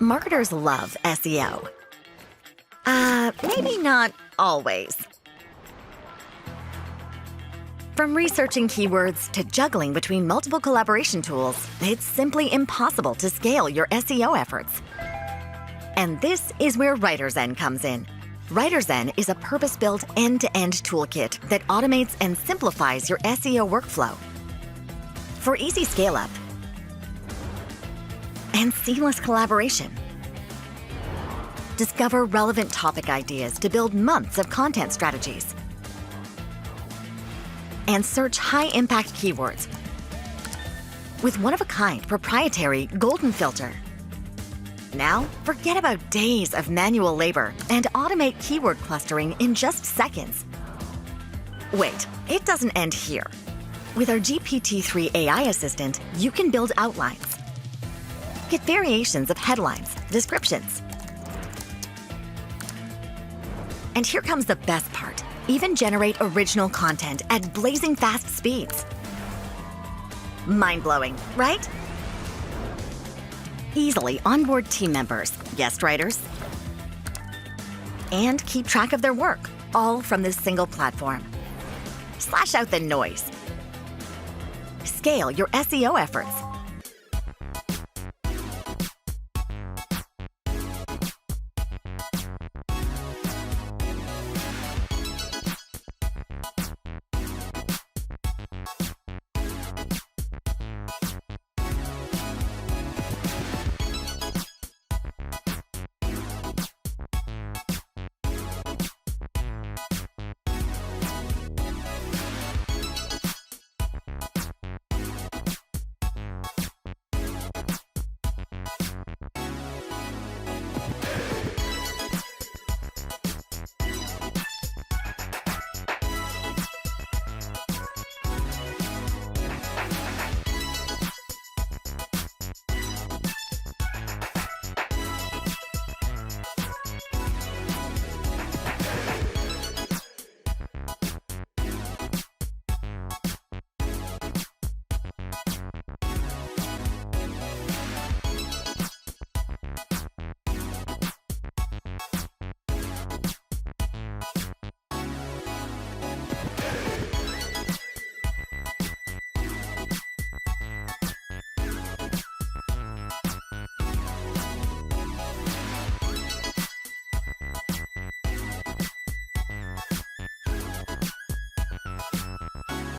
Marketers love SEO. Maybe not always. From researching keywords to juggling between multiple collaboration tools, it's simply impossible to scale your SEO efforts. And this is where WriterZen comes in. WriterZen is a purpose-built end-to-end toolkit that automates and simplifies your SEO workflow. For easy scale-up and seamless collaboration. Discover relevant topic ideas to build months of content strategies. And search high-impact keywords with one-of-a-kind proprietary golden filter. Now, forget about days of manual labor and automate keyword clustering in just seconds. Wait, it doesn't end here. With our GPT-3 AI assistant, you can build outlines. Get variations of headlines, descriptions. And here comes the best part. Even generate original content at blazing fast speeds. Mind-blowing, right? Easily onboard team members, guest writers, and keep track of their work, all from this single platform. Slash out the noise. Scale your SEO efforts